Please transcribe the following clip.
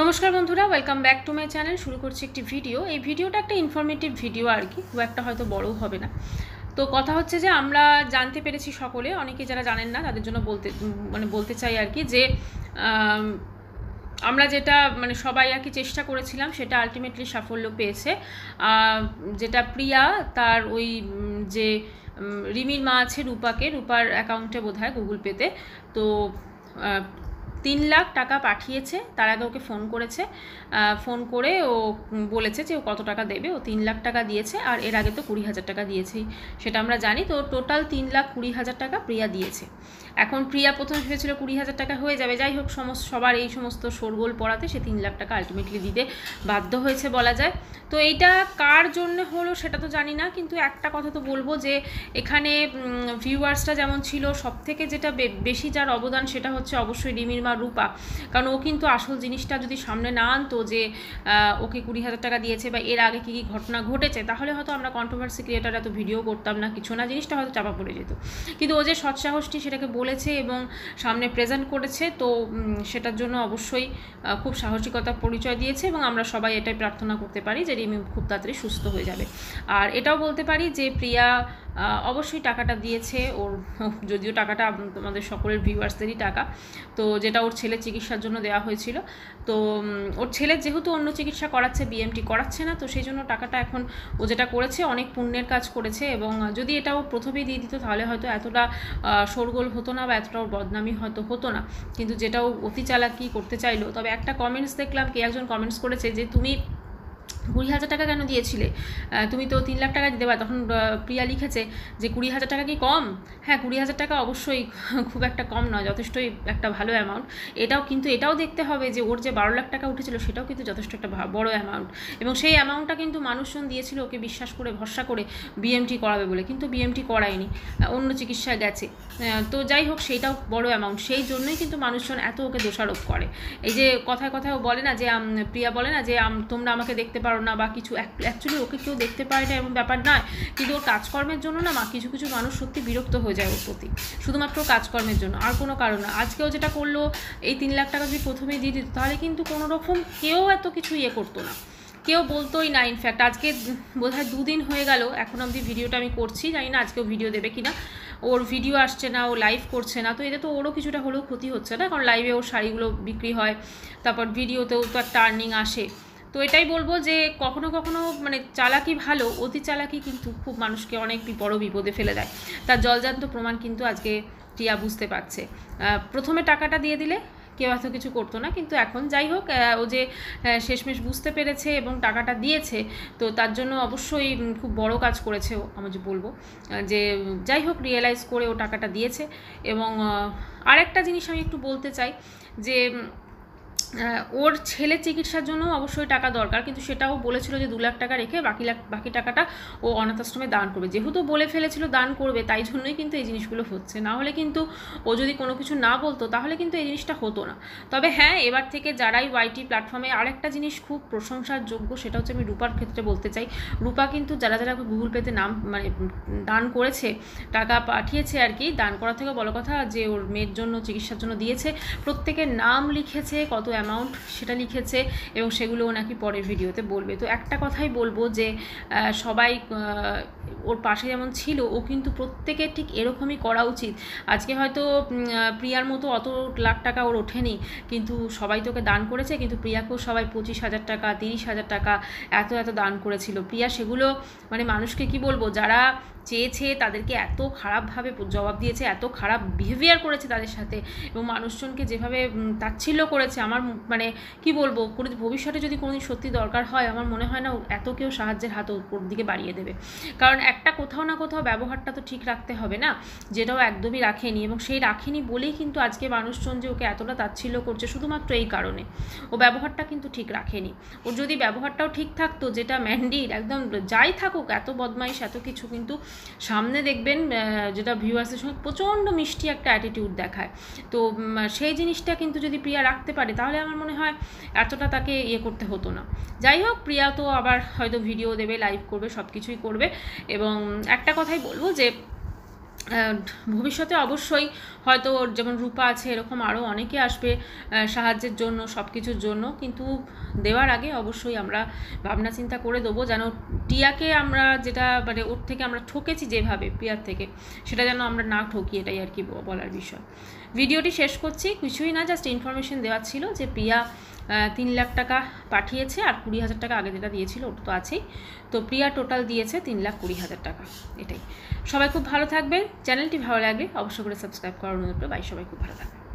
নমস্কার বন্ধুরা, welcome back to my channel. শুরু করছি একটি ভিডিও। এই ভিডিওটা একটা ইনফরমেটিভ ভিডিও আর কি, খুব একটা হয়তো বড়ও হবে না। তো কথা হচ্ছে যে আমরা জানতে পেরেছি সকলে, অনেকে যারা জানেন না তাদের জন্য বলতে চাই আর কি, যে আমরা যেটা সবাই আর কি চেষ্টা করেছিলাম সেটা আলটিমেটলি সাফল্য পেয়েছে। যেটা প্রিয়া তার ওই যে রিমির মা আছে রূপার অ্যাকাউন্টে বোধহয় গুগল পেতে তো 3 লাখ টাকা পাঠিয়েছে। তার আগে ওকে ফোন করেছে, ফোন করে ও বলেছে যে ও কত টাকা দেবে। ও 3 লাখ টাকা দিয়েছে, আর এর আগে তো 20,000 টাকা দিয়েছেই, সেটা আমরা জানি। তো টোটাল 3,20,000 টাকা প্রিয়া দিয়েছে। এখন প্রিয়া প্রথমে ভেবেছিল 20,000 টাকা হয়ে যাবে, যাই হোক সবার এই সমস্ত শোরগোল পড়াতে সে 3 লাখ টাকা আলটিমেটলি দিতে বাধ্য হয়েছে বলা যায়। তো এইটা কার জন্য হলো সেটা তো জানি না, কিন্তু একটা কথা তো বলবো যে এখানে ভিউয়ার্সটা যেমন ছিল, সব থেকে যেটা বেশি যার অবদান সেটা হচ্ছে অবশ্যই রিমির মা রূপা। কারণ ও কিন্তু আসল জিনিসটা যদি সামনে না আনতো যে ওকে 20,000 টাকা দিয়েছে বা এর আগে কী কী ঘটনা ঘটেছে, তাহলে হয়তো আমরা কন্ট্রোভার্সি ক্রিয়েটার এত ভিডিও করতাম না, কিছু না, জিনিসটা হয়তো চাপা পড়ে যেত। কিন্তু ও যে সৎসাহসটি সেটাকে বলেছে এবং সামনে প্রেজেন্ট করেছে, তো সেটার জন্য অবশ্যই খুব সাহসিকতার পরিচয় দিয়েছে। এবং আমরা সবাই এটাই প্রার্থনা করতে পারি যে রিমি খুব তাড়াতাড়ি সুস্থ হয়ে যাবে। আর এটাও বলতে পারি যে প্রিয়া অবশ্যই টাকাটা দিয়েছে ওর, যদিও টাকাটা তোমাদের সকলের ভিউয়ার্সদেরই টাকা, তো যেটা ওর ছেলের চিকিৎসার জন্য দেওয়া হয়েছিল। তো ওর ছেলের যেহেতু অন্য চিকিৎসা করাচ্ছে, বিএমটি করাচ্ছে না, তো সেই জন্য টাকাটা এখন ও যেটা করেছে অনেক পুণ্যের কাজ করেছে। এবং যদি এটা ও প্রথমেই দিয়ে দিত তাহলে হয়তো এতটা শোরগোল হতো না বা এতটা ওর বদনামি হয়তো হতো না। কিন্তু যেটা ও অতি চালাকি করতে চাইলো। তবে একটা কমেন্টস দেখলাম, কে একজন কমেন্টস করেছে যে তুমি 20,000 টাকা কেন দিয়েছিলে, তুমি তো 3 লাখ টাকা দিতে পারো। তখন প্রিয়া লিখেছে যে 20,000 টাকা কি কম? হ্যাঁ, 20,000 টাকা অবশ্যই খুব একটা কম নয়, যথেষ্টই একটা ভালো অ্যামাউন্ট। এটাও দেখতে হবে যে ওর যে 12 লাখ টাকা উঠেছিল সেটাও কিন্তু যথেষ্ট একটা বড় অ্যামাউন্ট। এবং সেই অ্যামাউন্টটা কিন্তু মানুষজন দিয়েছিল ওকে বিশ্বাস করে ভরসা করে বিএমটি করাবে বলে, কিন্তু বিএমটি করায়নি, অন্য চিকিৎসায় গেছে। তো যাই হোক, সেইটাও বড় অ্যামাউন্ট, সেই জন্যই কিন্তু মানুষজন এত ওকে দোষারোপ করে। এই যে কথায় কথায় বলে না যে প্রিয়া বলে না যে তোমরা আমাকে দেখতে পারো না বা কিছু, অ্যাকচুয়ালি ওকে কেউ দেখতে পারে না এমন ব্যাপার নয়, কিন্তু ওর কাজকর্মের জন্য না কিছু কিছু মানুষ সত্যি বিরক্ত হয়ে যায় ওর প্রতি, শুধুমাত্র কাজকর্মের জন্য, আর কোনো কারণ না। আজকেও যেটা করলো, এই 3 লাখ টাকা যদি প্রথমেই দিয়ে দিত তাহলে কিন্তু কোনো রকম কেউ এত কিছু করতো না, কেউ বলতোই না। ইনফ্যাক্ট আজকে বোধহয় 2 দিন হয়ে গেল এখন অবধি ভিডিওটা আমি করছি, জানি না আজকেও ভিডিও দেবে কিনা। ওর ভিডিও আসছে না, ও লাইভ করছে না, তো এতে তো ওরও কিছুটা হলেও ক্ষতি হচ্ছে না, কারণ লাইভে ওর শাড়িগুলো বিক্রি হয়, তারপর ভিডিওতেও তো একটা আর্নিং আসে। তো এটাই বলবো যে কখনো কখনো চালাকি ভালো, অতি চালাকি কিন্তু খুব মানুষকে অনেক বড় বিপদে ফেলে দেয়। তার জলজান্ত প্রমাণ কিন্তু আজকে টিয়া বুঝতে পারছে। প্রথমে টাকাটা দিয়ে দিলে কেউ এত কিছু করতো না, কিন্তু এখন যাই হোক, ও যে শেষমেশ বুঝতে পেরেছে এবং টাকাটা দিয়েছে, তো তার জন্য অবশ্যই খুব বড় কাজ করেছে ও, আমি যে বলবো যে যাই হোক রিয়েলাইজ করে ও টাকাটা দিয়েছে। এবং আরেকটা জিনিস আমি একটু বলতে চাই যে ওর ছেলে চিকিৎসার জন্য অবশ্যই টাকা দরকার, কিন্তু সেটাও বলেছিল যে 2 লাখ টাকা রেখে বাকি টাকাটা ও অনাথ আশ্রমে দান করবে। যেহেতু বলে ফেলেছিল দান করবে, তাই জন্যই কিন্তু এই জিনিসগুলো হচ্ছে, না হলে কিন্তু ও যদি কোনো কিছু না বলতো তাহলে কিন্তু এই জিনিসটা হতো না। তবে হ্যাঁ, এবার থেকে যারাই ওয়াইটি প্ল্যাটফর্মে, আরেকটা জিনিস খুব প্রশংসার যোগ্য, সেটা হচ্ছে আমি রূপার ক্ষেত্রে বলতে চাই। রূপা কিন্তু যারা গুগল পেতে দান করেছে, টাকা পাঠিয়েছে আর কি, দান করার থেকে বড় কথা যে ওর মেয়ের জন্য চিকিৎসার জন্য দিয়েছে, প্রত্যেকের নাম লিখেছে, কত অ্যামাউন্ট সেটা লিখেছে, এবং সেগুলো ও নাকি পরের ভিডিওতে বলবে। তো একটা কথাই বলবো যে সবাই ওর পাশে যেমন ছিল, ও কিন্তু প্রত্যেকের ঠিক এরকমই করা উচিত। আজকে হয়তো প্রিয়ার মতো অত লাখ টাকা ওর ওঠেনি, কিন্তু সবাই তোকে দান করেছে, কিন্তু প্রিয়াকেও সবাই 25,000 টাকা, 30,000 টাকা এত দান করেছিল। প্রিয়া সেগুলো মানুষকে কি বলবো, যারা চেয়েছে তাদেরকে এত খারাপভাবে জবাব দিয়েছে, এত খারাপ বিহেভিয়ার করেছে তাদের সাথে, এবং মানুষজনকে যেভাবে তাচ্ছিল্য করেছে, আমার কি বলবো, ভবিষ্যতে যদি কোনোদিন সত্যি দরকার হয়, আমার মনে হয় না এত কেউ সাহায্যের হাত ওপর দিকে বাড়িয়ে দেবে। কারণ একটা কোথাও না কোথাও ব্যবহারটা তো ঠিক রাখতে হবে না, যেটাও একদমই রাখেনি। এবং সেই রাখেনি বলেই কিন্তু আজকে মানুষজন যে ওকে এতটা তাচ্ছিল্য করছে, শুধুমাত্র এই কারণে ও ব্যবহারটা কিন্তু ঠিক রাখেনি। ওর যদি ব্যবহারটাও ঠিক থাকতো, যেটা ম্যান্ডির একদম যাই থাকুক, এত বদমাইশ এত কিছু, কিন্তু সামনে দেখবেন যেটা ভিউয়ার্সের সঙ্গে প্রচণ্ড মিষ্টি একটা অ্যাটিটিউড দেখায়। তো সেই জিনিসটা কিন্তু যদি প্রিয়া রাখতে পারে, তাহলে আমার মনে হয় এতটা তাকে করতে হতো না। যাই হোক, প্রিয়া তো আবার হয়তো ভিডিও দেবে, লাইভ করবে, সব কিছুই করবে। এবং একটা কথাই বলবো যে ভবিষ্যতে অবশ্যই হয়তো যেমন রূপা আছে এরকম আরও অনেকে আসবে সাহায্যের জন্য, সব কিছুর জন্য, কিন্তু দেওয়ার আগে অবশ্যই আমরা ভাবনা চিন্তা করে দেবো যেন টিয়াকে আমরা যেটা মানে ওর থেকে আমরা ঠকেছি যেভাবে প্রিয়ার থেকে, সেটা যেন আমরা না ঠকি, এটাই আর কি বলার বিষয়। ভিডিওটি শেষ করছি, কিছুই না, জাস্ট ইনফরমেশন দেওয়ার ছিল যে প্রিয়া 3 লাখ টাকা পাঠিয়েছে, আর 20,000 টাকা আগে যেটা দিয়েছিল ওটা তো আছেই। তো প্রিয়া টোটাল দিয়েছে 3,20,000 টাকা। এটাই। সবাই খুব ভালো থাকবেন। চ্যানেলটি ভালো লাগলে অবশ্যই করে সাবস্ক্রাইব করার অনুরোধ। বাই, সবাই খুব ভালো থাকবেন।